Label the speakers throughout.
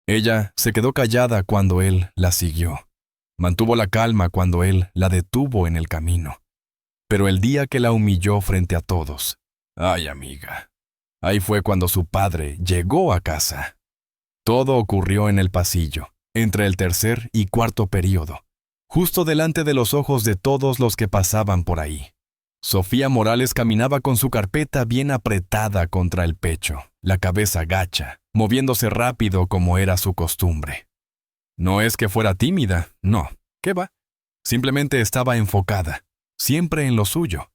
Speaker 1: Ella se quedó callada cuando él la siguió. Mantuvo la calma cuando él la detuvo en el camino. Pero el día que la humilló frente a todos, ¡ay, amiga! Ahí fue cuando su padre llegó a casa. Todo ocurrió en el pasillo, entre el tercer y cuarto período, justo delante de los ojos de todos los que pasaban por ahí. Sofía Morales caminaba con su carpeta bien apretada contra el pecho, la cabeza gacha, moviéndose rápido como era su costumbre. No es que fuera tímida, no, ¿qué va? Simplemente estaba enfocada, siempre en lo suyo.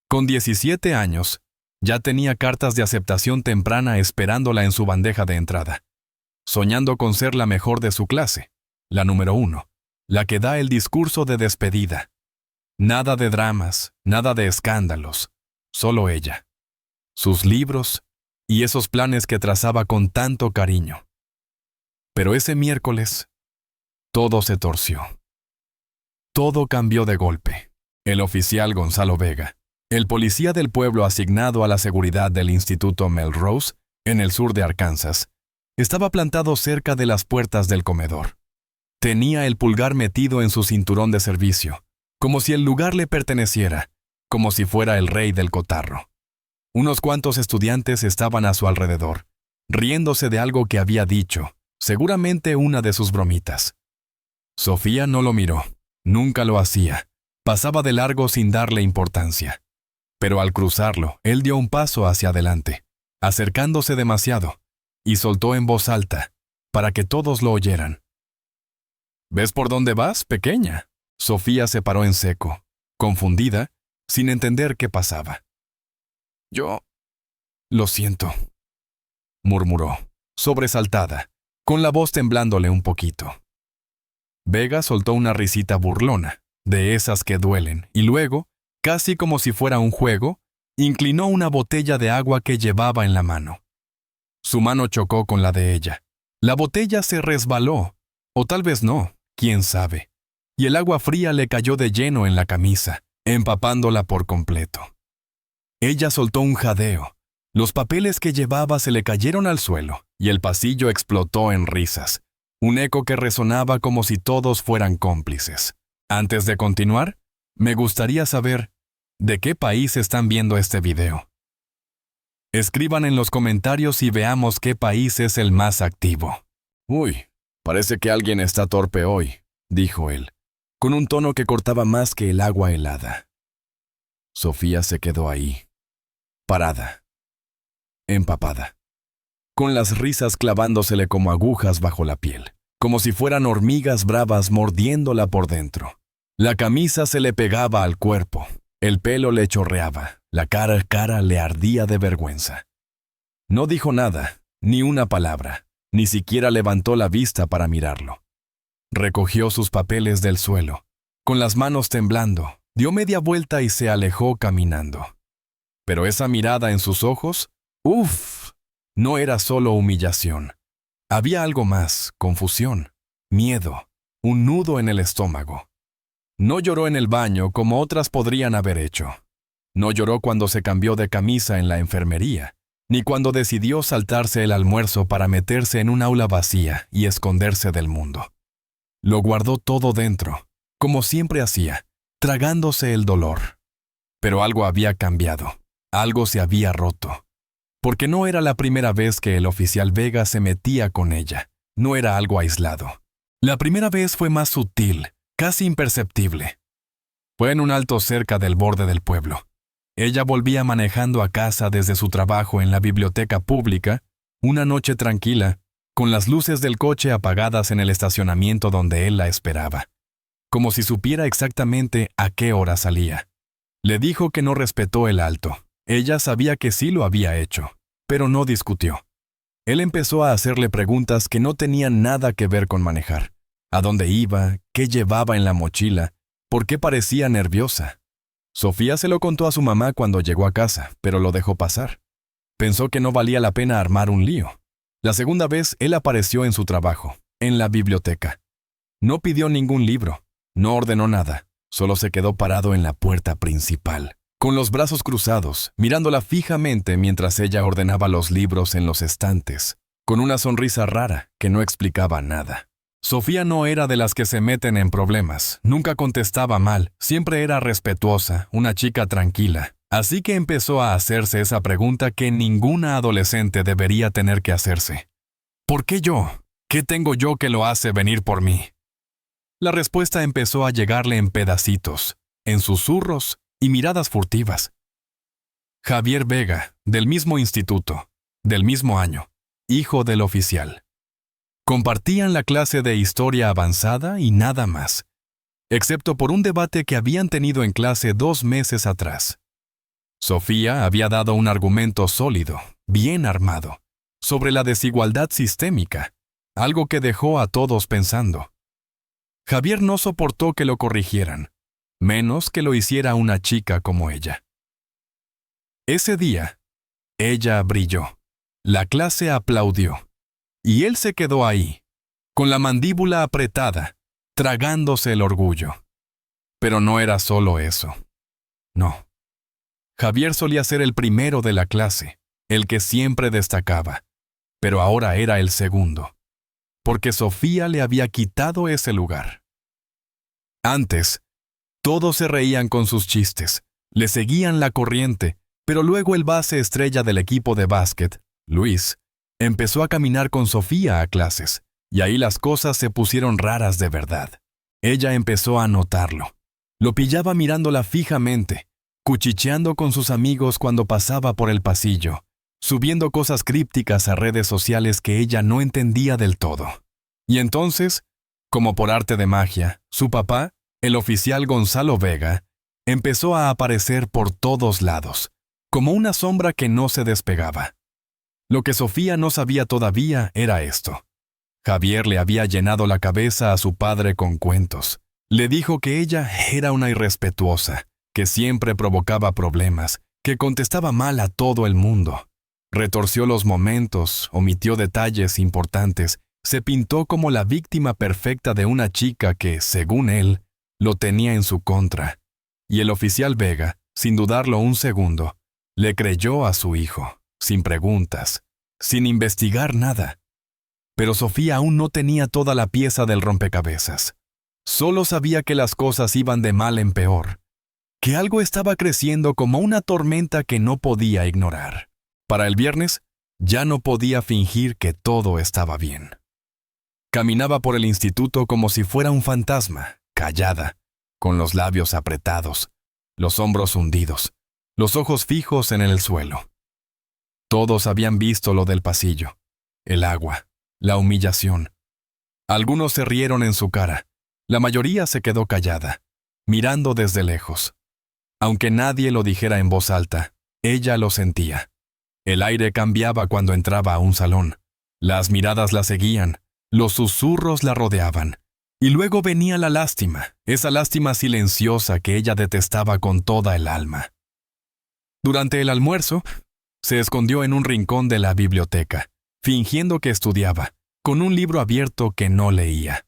Speaker 1: Con 17 años, ya tenía cartas de aceptación temprana esperándola en su bandeja de entrada, soñando con ser la mejor de su clase, la número 1, la que da el discurso de despedida. Nada de dramas, nada de escándalos, solo ella, sus libros y esos planes que trazaba con tanto cariño. Pero ese miércoles, todo se torció. Todo cambió de golpe. El oficial Gonzalo Vega, el policía del pueblo asignado a la seguridad del Instituto Melrose, en el sur de Arkansas, estaba plantado cerca de las puertas del comedor. Tenía el pulgar metido en su cinturón de servicio, como si el lugar le perteneciera, como si fuera el rey del cotarro. Unos cuantos estudiantes estaban a su alrededor, riéndose de algo que había dicho, seguramente una de sus bromitas. Sofía no lo miró, nunca lo hacía, pasaba de largo sin darle importancia. Pero al cruzarlo, él dio un paso hacia adelante, acercándose demasiado, y soltó en voz alta, para que todos lo oyeran. ¿Ves por dónde vas, pequeña? Sofía se paró en seco, confundida, sin entender qué pasaba. Yo... Lo siento, murmuró, sobresaltada, con la voz temblándole un poquito. Vega soltó una risita burlona, de esas que duelen, y luego, casi como si fuera un juego, inclinó una botella de agua que llevaba en la mano. Su mano chocó con la de ella. La botella se resbaló, o tal vez no, quién sabe, y el agua fría le cayó de lleno en la camisa, empapándola por completo. Ella soltó un jadeo. Los papeles que llevaba se le cayeron al suelo, y el pasillo explotó en risas, un eco que resonaba como si todos fueran cómplices. Antes de continuar, me gustaría saber ¿de qué país están viendo este video? Escriban en los comentarios y veamos qué país es el más activo. Uy, parece que alguien está torpe hoy, dijo él, con un tono que cortaba más que el agua helada. Sofía se quedó ahí, parada, empapada, con las risas clavándosele como agujas bajo la piel, como si fueran hormigas bravas mordiéndola por dentro. La camisa se le pegaba al cuerpo, el pelo le chorreaba, la cara le ardía de vergüenza. No dijo nada, ni una palabra, ni siquiera levantó la vista para mirarlo. Recogió sus papeles del suelo, con las manos temblando, dio media vuelta y se alejó caminando. Pero esa mirada en sus ojos, ¡uf!, no era solo humillación. Había algo más, confusión, miedo, un nudo en el estómago. No lloró en el baño como otras podrían haber hecho. No lloró cuando se cambió de camisa en la enfermería, ni cuando decidió saltarse el almuerzo para meterse en un aula vacía y esconderse del mundo. Lo guardó todo dentro, como siempre hacía, tragándose el dolor. Pero algo había cambiado, algo se había roto. Porque no era la primera vez que el oficial Vega se metía con ella, no era algo aislado. La primera vez fue más sutil, casi imperceptible. Fue en un alto cerca del borde del pueblo. Ella volvía manejando a casa desde su trabajo en la biblioteca pública, una noche tranquila, con las luces del coche apagadas en el estacionamiento donde él la esperaba, como si supiera exactamente a qué hora salía. Le dijo que no respetó el alto. Ella sabía que sí lo había hecho, pero no discutió. Él empezó a hacerle preguntas que no tenían nada que ver con manejar. ¿A dónde iba? ¿Qué llevaba en la mochila? ¿Por qué parecía nerviosa? Sofía se lo contó a su mamá cuando llegó a casa, pero lo dejó pasar. Pensó que no valía la pena armar un lío. La segunda vez, él apareció en su trabajo, en la biblioteca. No pidió ningún libro, no ordenó nada, solo se quedó parado en la puerta principal, con los brazos cruzados, mirándola fijamente mientras ella ordenaba los libros en los estantes, con una sonrisa rara que no explicaba nada. Sofía no era de las que se meten en problemas, nunca contestaba mal, siempre era respetuosa, una chica tranquila. Así que empezó a hacerse esa pregunta que ninguna adolescente debería tener que hacerse. ¿Por qué yo? ¿Qué tengo yo que lo hace venir por mí? La respuesta empezó a llegarle en pedacitos, en susurros y miradas furtivas. Javier Vega, del mismo instituto, del mismo año, hijo del oficial. Compartían la clase de historia avanzada y nada más, excepto por un debate que habían tenido en clase 2 meses atrás. Sofía había dado un argumento sólido, bien armado, sobre la desigualdad sistémica, algo que dejó a todos pensando. Javier no soportó que lo corrigieran, menos que lo hiciera una chica como ella. Ese día, ella brilló, la clase aplaudió, y él se quedó ahí, con la mandíbula apretada, tragándose el orgullo. Pero no era solo eso. No. Javier solía ser el primero de la clase, el que siempre destacaba, pero ahora era el segundo, porque Sofía le había quitado ese lugar. Antes, todos se reían con sus chistes, le seguían la corriente, pero luego el base estrella del equipo de básquet, Luis, empezó a caminar con Sofía a clases, y ahí las cosas se pusieron raras de verdad. Ella empezó a notarlo. Lo pillaba mirándola fijamente, cuchicheando con sus amigos cuando pasaba por el pasillo, subiendo cosas crípticas a redes sociales que ella no entendía del todo. Y entonces, como por arte de magia, su papá, el oficial Gonzalo Vega, empezó a aparecer por todos lados, como una sombra que no se despegaba. Lo que Sofía no sabía todavía era esto. Javier le había llenado la cabeza a su padre con cuentos. Le dijo que ella era una irrespetuosa, que siempre provocaba problemas, que contestaba mal a todo el mundo. Retorció los momentos, omitió detalles importantes, se pintó como la víctima perfecta de una chica que, según él, lo tenía en su contra. Y el oficial Vega, sin dudarlo un segundo, le creyó a su hijo, sin preguntas, sin investigar nada. Pero Sofía aún no tenía toda la pieza del rompecabezas. Solo sabía que las cosas iban de mal en peor, que algo estaba creciendo como una tormenta que no podía ignorar. Para el viernes, ya no podía fingir que todo estaba bien. Caminaba por el instituto como si fuera un fantasma, callada, con los labios apretados, los hombros hundidos, los ojos fijos en el suelo. Todos habían visto lo del pasillo, el agua, la humillación. Algunos se rieron en su cara, la mayoría se quedó callada, mirando desde lejos. Aunque nadie lo dijera en voz alta, ella lo sentía. El aire cambiaba cuando entraba a un salón. Las miradas la seguían, los susurros la rodeaban. Y luego venía la lástima, esa lástima silenciosa que ella detestaba con toda el alma. Durante el almuerzo, se escondió en un rincón de la biblioteca, fingiendo que estudiaba, con un libro abierto que no leía.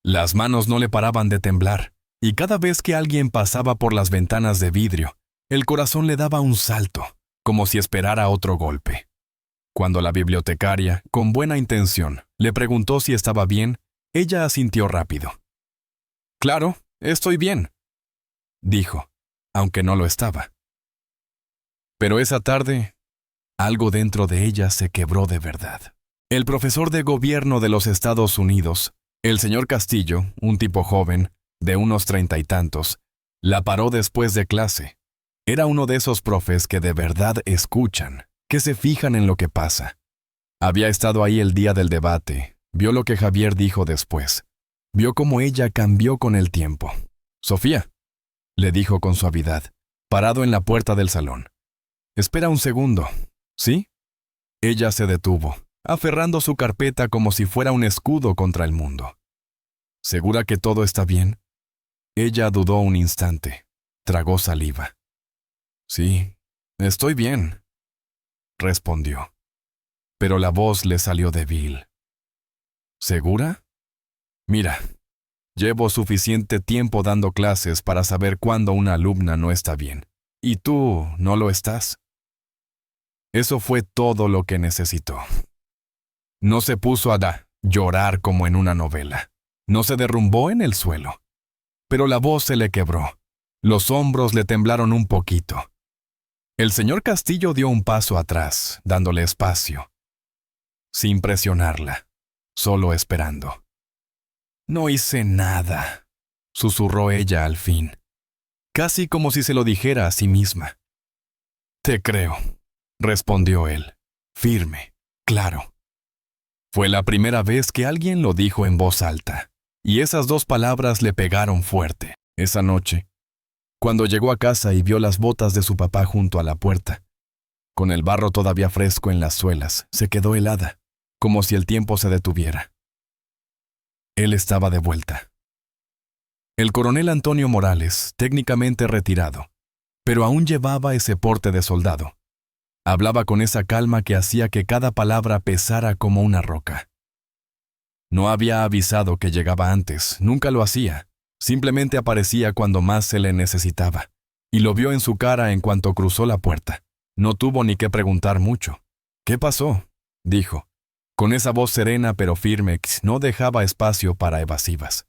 Speaker 1: Las manos no le paraban de temblar, y cada vez que alguien pasaba por las ventanas de vidrio, el corazón le daba un salto, como si esperara otro golpe. Cuando la bibliotecaria, con buena intención, le preguntó si estaba bien, ella asintió rápido. «Claro, estoy bien», dijo, aunque no lo estaba. Pero esa tarde, algo dentro de ella se quebró de verdad. El profesor de gobierno de los Estados Unidos, el señor Castillo, un tipo joven, de unos 30 y tantos, la paró después de clase. Era uno de esos profes que de verdad escuchan, que se fijan en lo que pasa. Había estado ahí el día del debate, vio lo que Javier dijo después, vio cómo ella cambió con el tiempo. «Sofía», le dijo con suavidad, parado en la puerta del salón. «Espera un segundo, ¿sí?» Ella se detuvo, aferrando su carpeta como si fuera un escudo contra el mundo. «¿Segura que todo está bien?» Ella dudó un instante, tragó saliva. «Sí, estoy bien», respondió. Pero la voz le salió débil. «¿Segura? Mira, llevo suficiente tiempo dando clases para saber cuándo una alumna no está bien. ¿Y tú no lo estás?» Eso fue todo lo que necesitó. No se puso a llorar como en una novela. No se derrumbó en el suelo. Pero la voz se le quebró. Los hombros le temblaron un poquito. El señor Castillo dio un paso atrás, dándole espacio, sin presionarla, solo esperando. «No hice nada», susurró ella al fin, casi como si se lo dijera a sí misma. «Te creo», respondió él, firme, claro. Fue la primera vez que alguien lo dijo en voz alta, y esas dos palabras le pegaron fuerte. Esa noche, cuando llegó a casa y vio las botas de su papá junto a la puerta, con el barro todavía fresco en las suelas, se quedó helada, como si el tiempo se detuviera. Él estaba de vuelta. El coronel Antonio Morales, técnicamente retirado, pero aún llevaba ese porte de soldado. Hablaba con esa calma que hacía que cada palabra pesara como una roca. No había avisado que llegaba antes, nunca lo hacía. Simplemente aparecía cuando más se le necesitaba, y lo vio en su cara en cuanto cruzó la puerta. No tuvo ni que preguntar mucho. «¿Qué pasó?», dijo, con esa voz serena pero firme que no dejaba espacio para evasivas.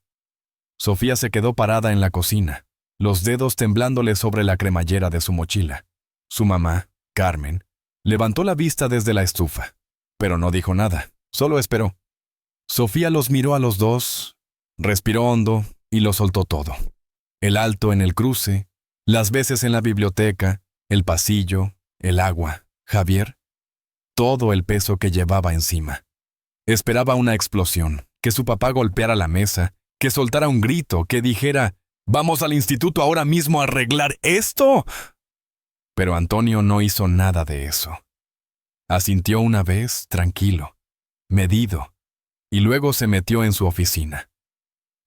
Speaker 1: Sofía se quedó parada en la cocina, los dedos temblándole sobre la cremallera de su mochila. Su mamá, Carmen, levantó la vista desde la estufa, pero no dijo nada, solo esperó. Sofía los miró a los dos, respiró hondo y lo soltó todo. El alto en el cruce, las veces en la biblioteca, el pasillo, el agua, Javier, todo el peso que llevaba encima. Esperaba una explosión, que su papá golpeara la mesa, que soltara un grito, que dijera: «¡Vamos al instituto ahora mismo a arreglar esto!». Pero Antonio no hizo nada de eso. Asintió una vez, tranquilo, medido, y luego se metió en su oficina.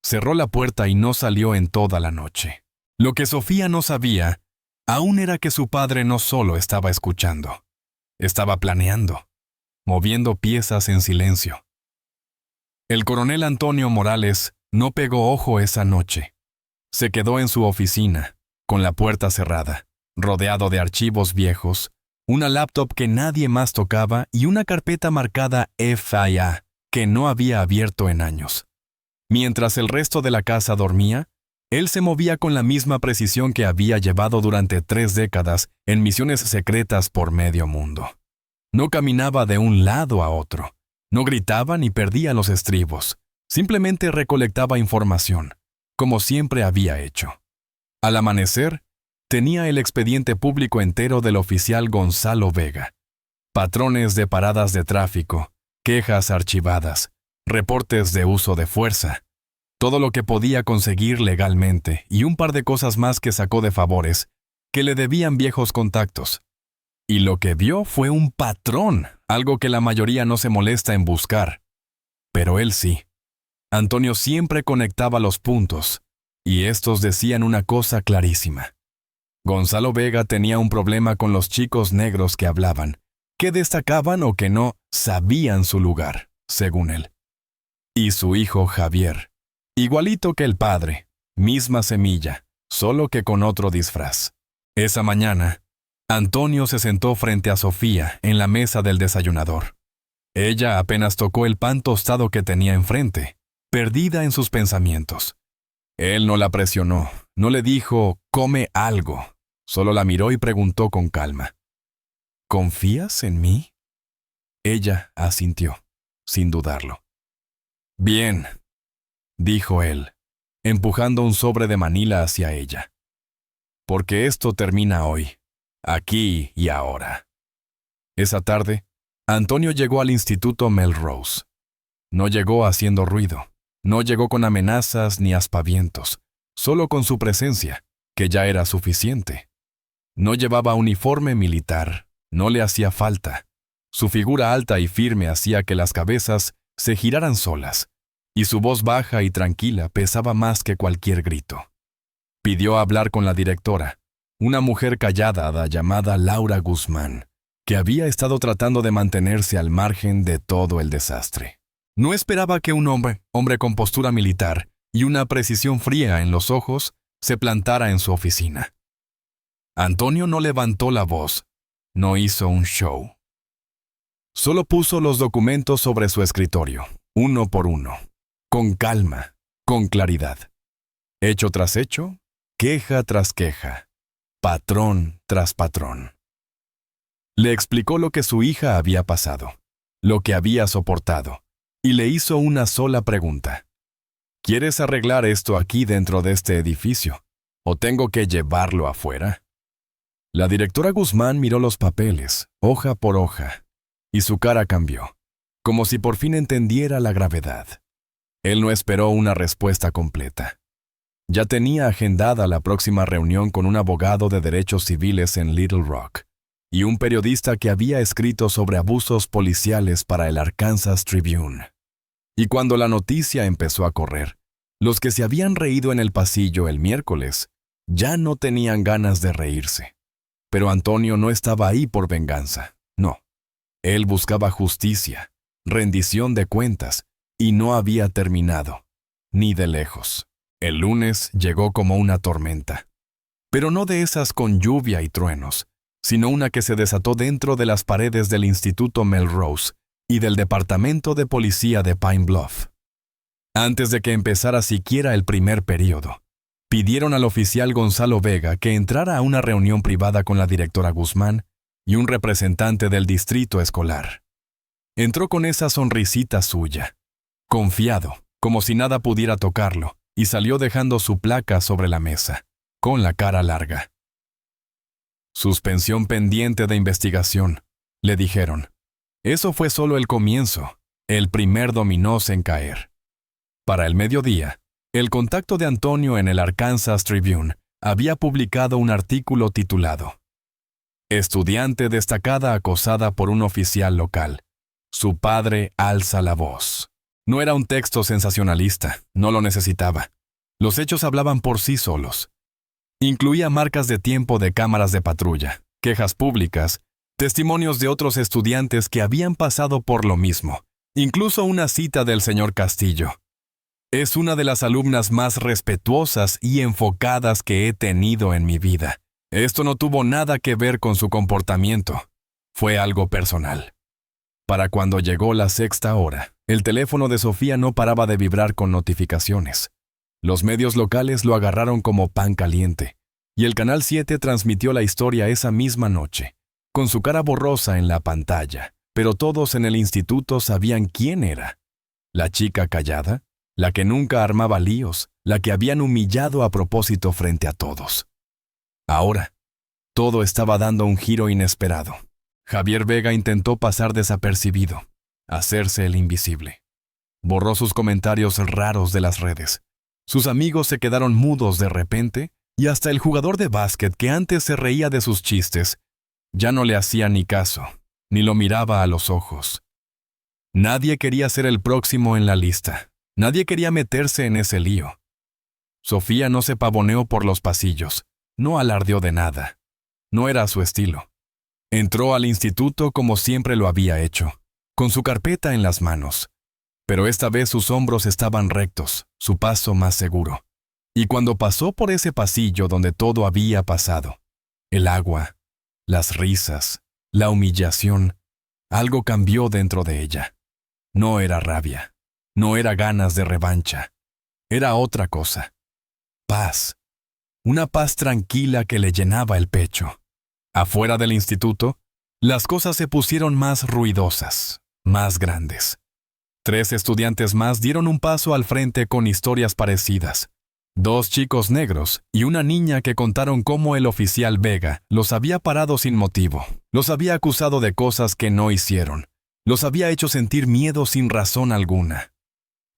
Speaker 1: Cerró la puerta y no salió en toda la noche. Lo que Sofía no sabía aún era que su padre no solo estaba escuchando, estaba planeando, moviendo piezas en silencio. El coronel Antonio Morales no pegó ojo esa noche. Se quedó en su oficina, con la puerta cerrada, rodeado de archivos viejos, una laptop que nadie más tocaba y una carpeta marcada FIA que no había abierto en años. Mientras el resto de la casa dormía, él se movía con la misma precisión que había llevado durante 3 décadas en misiones secretas por medio mundo. No caminaba de un lado a otro, no gritaba ni perdía los estribos, simplemente recolectaba información, como siempre había hecho. Al amanecer, tenía el expediente público entero del oficial Gonzalo Vega. Patrones de paradas de tráfico, quejas archivadas, reportes de uso de fuerza, todo lo que podía conseguir legalmente y un par de cosas más que sacó de favores, que le debían viejos contactos. Y lo que vio fue un patrón, algo que la mayoría no se molesta en buscar. Pero él sí. Antonio siempre conectaba los puntos, y estos decían una cosa clarísima. Gonzalo Vega tenía un problema con los chicos negros que hablaban, que destacaban o que no sabían su lugar, según él. Y su hijo Javier, igualito que el padre, misma semilla, solo que con otro disfraz. Esa mañana, Antonio se sentó frente a Sofía en la mesa del desayunador. Ella apenas tocó el pan tostado que tenía enfrente, perdida en sus pensamientos. Él no la presionó, no le dijo «come algo», solo la miró y preguntó con calma: «¿Confías en mí?». Ella asintió, sin dudarlo. «Bien», dijo él, empujando un sobre de Manila hacia ella. «Porque esto termina hoy, aquí y ahora». Esa tarde, Antonio llegó al Instituto Melrose. No llegó haciendo ruido, no llegó con amenazas ni aspavientos, solo con su presencia, que ya era suficiente. No llevaba uniforme militar, no le hacía falta. Su figura alta y firme hacía que las cabezas se giraran solas, y su voz baja y tranquila pesaba más que cualquier grito. Pidió hablar con la directora, una mujer callada llamada Laura Guzmán, que había estado tratando de mantenerse al margen de todo el desastre. No esperaba que un hombre con postura militar y una precisión fría en los ojos, se plantara en su oficina. Antonio no levantó la voz, no hizo un show. Solo puso los documentos sobre su escritorio, uno por uno, con calma, con claridad. Hecho tras hecho, queja tras queja, patrón tras patrón. Le explicó lo que su hija había pasado, lo que había soportado, y le hizo una sola pregunta. ¿Quieres arreglar esto aquí dentro de este edificio, o tengo que llevarlo afuera? La directora Guzmán miró los papeles, hoja por hoja, y su cara cambió, como si por fin entendiera la gravedad. Él no esperó una respuesta completa. Ya tenía agendada la próxima reunión con un abogado de derechos civiles en Little Rock y un periodista que había escrito sobre abusos policiales para el Arkansas Tribune. Y cuando la noticia empezó a correr, los que se habían reído en el pasillo el miércoles ya no tenían ganas de reírse. Pero Antonio no estaba ahí por venganza, no. Él buscaba justicia, rendición de cuentas, y no había terminado, ni de lejos. El lunes llegó como una tormenta, pero no de esas con lluvia y truenos, sino una que se desató dentro de las paredes del Instituto Melrose y del Departamento de Policía de Pine Bluff. Antes de que empezara siquiera el primer período, pidieron al oficial Gonzalo Vega que entrara a una reunión privada con la directora Guzmán y un representante del distrito escolar. Entró con esa sonrisita suya, confiado, como si nada pudiera tocarlo, y salió dejando su placa sobre la mesa, con la cara larga. Suspensión pendiente de investigación, le dijeron. Eso fue solo el comienzo, el primer dominó en caer. Para el mediodía, el contacto de Antonio en el Arkansas Tribune había publicado un artículo titulado Estudiante destacada acosada por un oficial local. Su padre alza la voz. No era un texto sensacionalista, no lo necesitaba. Los hechos hablaban por sí solos. Incluía marcas de tiempo de cámaras de patrulla, quejas públicas, testimonios de otros estudiantes que habían pasado por lo mismo, incluso una cita del señor Castillo. Es una de las alumnas más respetuosas y enfocadas que he tenido en mi vida. Esto no tuvo nada que ver con su comportamiento. Fue algo personal. Para cuando llegó la 6ª hora, el teléfono de Sofía no paraba de vibrar con notificaciones. Los medios locales lo agarraron como pan caliente, y el Canal 7 transmitió la historia esa misma noche, con su cara borrosa en la pantalla, pero todos en el instituto sabían quién era. La chica callada, la que nunca armaba líos, la que habían humillado a propósito frente a todos. Ahora, todo estaba dando un giro inesperado. Javier Vega intentó pasar desapercibido, hacerse el invisible. Borró sus comentarios raros de las redes. Sus amigos se quedaron mudos de repente, y hasta el jugador de básquet que antes se reía de sus chistes, ya no le hacía ni caso, ni lo miraba a los ojos. Nadie quería ser el próximo en la lista. Nadie quería meterse en ese lío. Sofía no se pavoneó por los pasillos, no alardeó de nada. No era su estilo. Entró al instituto como siempre lo había hecho, con su carpeta en las manos. Pero esta vez sus hombros estaban rectos, su paso más seguro. Y cuando pasó por ese pasillo donde todo había pasado, el agua, las risas, la humillación, algo cambió dentro de ella. No era rabia, no era ganas de revancha, era otra cosa. Paz, una paz tranquila que le llenaba el pecho. Afuera del instituto, las cosas se pusieron más ruidosas, más grandes. 3 estudiantes más dieron un paso al frente con historias parecidas. 2 chicos negros y una niña que contaron cómo el oficial Vega los había parado sin motivo, los había acusado de cosas que no hicieron, los había hecho sentir miedo sin razón alguna.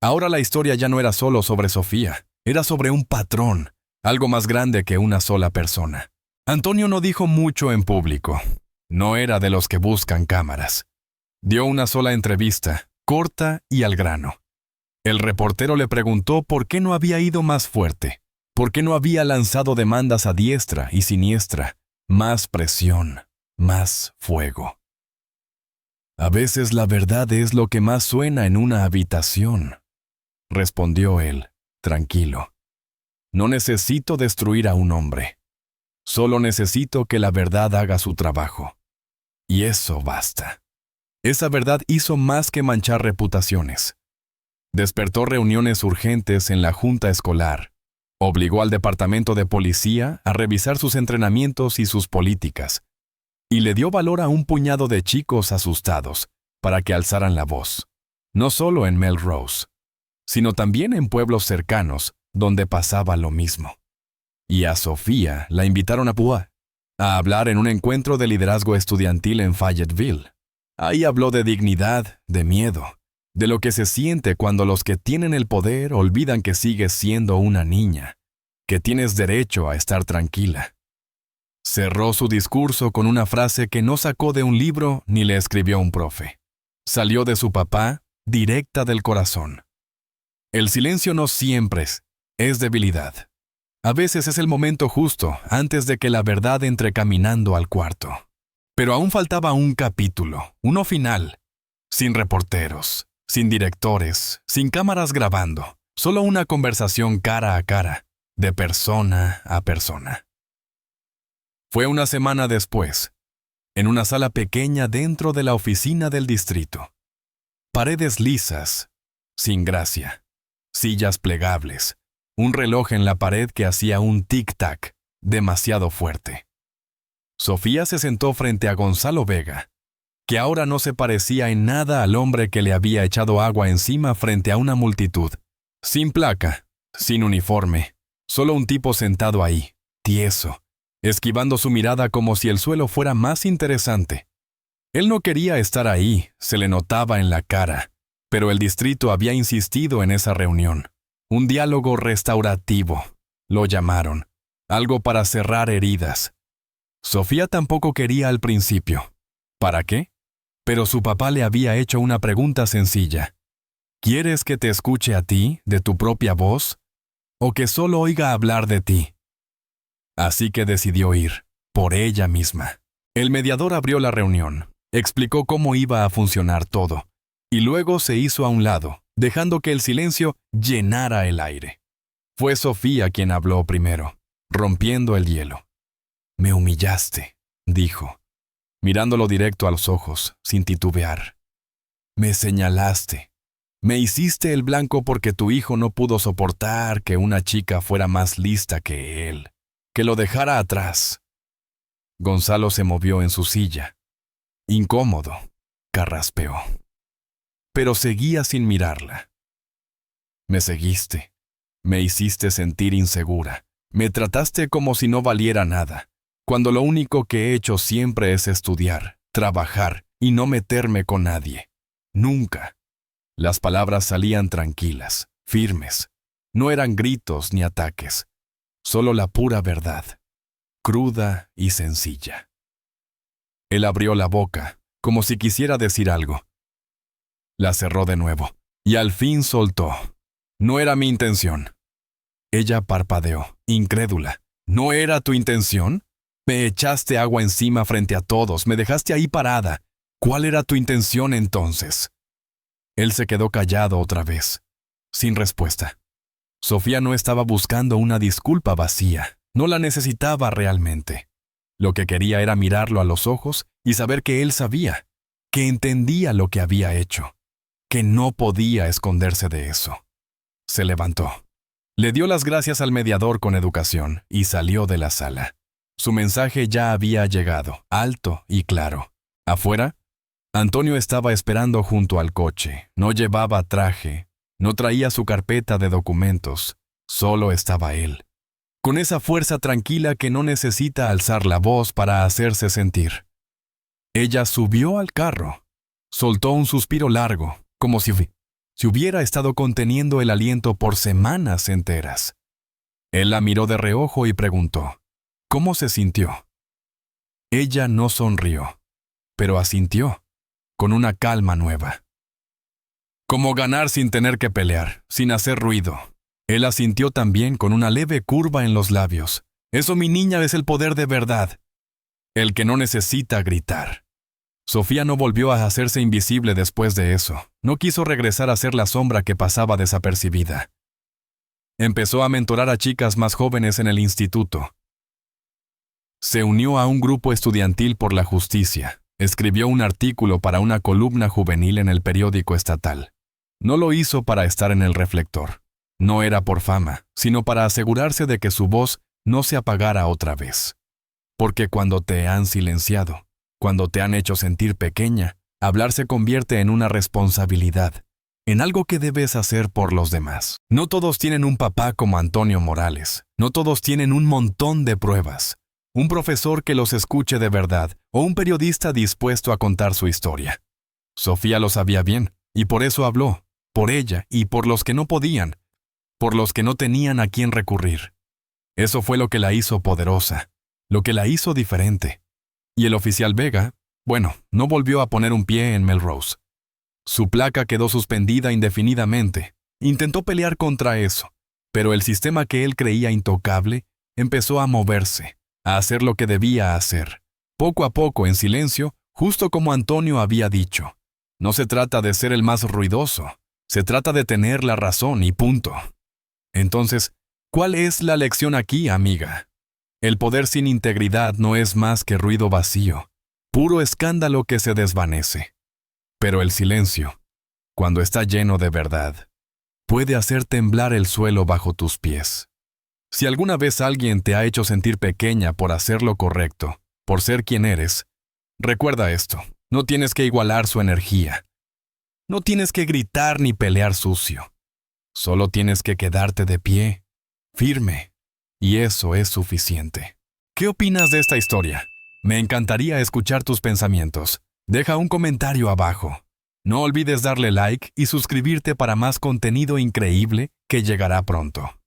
Speaker 1: Ahora la historia ya no era solo sobre Sofía, era sobre un patrón, algo más grande que una sola persona. Antonio no dijo mucho en público. No era de los que buscan cámaras. Dio una sola entrevista, corta y al grano. El reportero le preguntó por qué no había ido más fuerte, por qué no había lanzado demandas a diestra y siniestra, más presión, más fuego. A veces la verdad es lo que más suena en una habitación, respondió él, tranquilo. No necesito destruir a un hombre. Solo necesito que la verdad haga su trabajo. Y eso basta. Esa verdad hizo más que manchar reputaciones. Despertó reuniones urgentes en la junta escolar. Obligó al departamento de policía a revisar sus entrenamientos y sus políticas. Y le dio valor a un puñado de chicos asustados para que alzaran la voz. No solo en Melrose, sino también en pueblos cercanos donde pasaba lo mismo. Y a Sofía la invitaron a hablar en un encuentro de liderazgo estudiantil en Fayetteville. Ahí habló de dignidad, de miedo, de lo que se siente cuando los que tienen el poder olvidan que sigues siendo una niña, que tienes derecho a estar tranquila. Cerró su discurso con una frase que no sacó de un libro ni le escribió un profe. Salió de su papá, directa del corazón. El silencio no siempre es debilidad. A veces es el momento justo antes de que la verdad entre caminando al cuarto. Pero aún faltaba un capítulo, uno final, sin reporteros, sin directores, sin cámaras grabando, solo una conversación cara a cara, de persona a persona. Fue una semana después, en una sala pequeña dentro de la oficina del distrito. Paredes lisas, sin gracia, sillas plegables, un reloj en la pared que hacía un tic-tac demasiado fuerte. Sofía se sentó frente a Gonzalo Vega, que ahora no se parecía en nada al hombre que le había echado agua encima frente a una multitud, sin placa, sin uniforme, solo un tipo sentado ahí, tieso, esquivando su mirada como si el suelo fuera más interesante. Él no quería estar ahí, se le notaba en la cara, pero el distrito había insistido en esa reunión. Un diálogo restaurativo, lo llamaron, algo para cerrar heridas. Sofía tampoco quería al principio. ¿Para qué? Pero su papá le había hecho una pregunta sencilla. ¿Quieres que te escuche a ti, de tu propia voz, o que solo oiga hablar de ti? Así que decidió ir, por ella misma. El mediador abrió la reunión, explicó cómo iba a funcionar todo, y luego se hizo a un lado, dejando que el silencio llenara el aire. Fue Sofía quien habló primero, rompiendo el hielo. «Me humillaste», dijo, mirándolo directo a los ojos, sin titubear. «Me señalaste. Me hiciste el blanco porque tu hijo no pudo soportar que una chica fuera más lista que él, que lo dejara atrás». Gonzalo se movió en su silla. Incómodo, carraspeó. Pero seguía sin mirarla. «Me seguiste. Me hiciste sentir insegura. Me trataste como si no valiera nada, cuando lo único que he hecho siempre es estudiar, trabajar y no meterme con nadie. Nunca». Las palabras salían tranquilas, firmes. No eran gritos ni ataques, solo la pura verdad, cruda y sencilla. Él abrió la boca, como si quisiera decir algo. La cerró de nuevo, y al fin soltó. «No era mi intención». Ella parpadeó, incrédula. «¿No era tu intención? Me echaste agua encima frente a todos, me dejaste ahí parada. ¿Cuál era tu intención entonces?» Él se quedó callado otra vez, sin respuesta. Sofía no estaba buscando una disculpa vacía, no la necesitaba realmente. Lo que quería era mirarlo a los ojos y saber que él sabía, que entendía lo que había hecho, que no podía esconderse de eso. Se levantó. Le dio las gracias al mediador con educación y salió de la sala. Su mensaje ya había llegado, alto y claro. Afuera, Antonio estaba esperando junto al coche. No llevaba traje, no traía su carpeta de documentos, solo estaba él. Con esa fuerza tranquila que no necesita alzar la voz para hacerse sentir. Ella subió al carro, soltó un suspiro largo, como si hubiera estado conteniendo el aliento por semanas enteras. Él la miró de reojo y preguntó, ¿cómo se sintió? Ella no sonrió, pero asintió, con una calma nueva. Como ganar sin tener que pelear, sin hacer ruido. Él asintió también con una leve curva en los labios. Eso, mi niña, es el poder de verdad. El que no necesita gritar. Sofía no volvió a hacerse invisible después de eso. No quiso regresar a ser la sombra que pasaba desapercibida. Empezó a mentorar a chicas más jóvenes en el instituto. Se unió a un grupo estudiantil por la justicia, Escribió un artículo para una columna juvenil en el periódico estatal. No lo hizo para estar en el reflector. No era por fama, sino para asegurarse de que su voz no se apagara otra vez. Porque cuando te han silenciado, cuando te han hecho sentir pequeña, hablar se convierte en una responsabilidad, en algo que debes hacer por los demás. No todos tienen un papá como Antonio Morales. No todos tienen un montón de pruebas, un profesor que los escuche de verdad o un periodista dispuesto a contar su historia. Sofía lo sabía bien, y por eso habló, por ella y por los que no podían, por los que no tenían a quién recurrir. Eso fue lo que la hizo poderosa, lo que la hizo diferente. Y el oficial Vega, bueno, no volvió a poner un pie en Melrose. Su placa quedó suspendida indefinidamente. Intentó pelear contra eso, pero el sistema que él creía intocable empezó a moverse, a hacer lo que debía hacer. Poco a poco, en silencio, justo como Antonio había dicho. No se trata de ser el más ruidoso, se trata de tener la razón y punto. Entonces, ¿cuál es la lección aquí, amiga? El poder sin integridad no es más que ruido vacío, puro escándalo que se desvanece. Pero el silencio, cuando está lleno de verdad, puede hacer temblar el suelo bajo tus pies. Si alguna vez alguien te ha hecho sentir pequeña por hacer lo correcto, por ser quien eres, recuerda esto, no tienes que igualar su energía. No tienes que gritar ni pelear sucio. Solo tienes que quedarte de pie, firme, y eso es suficiente. ¿Qué opinas de esta historia? Me encantaría escuchar tus pensamientos. Deja un comentario abajo. No olvides darle like y suscribirte para más contenido increíble que llegará pronto.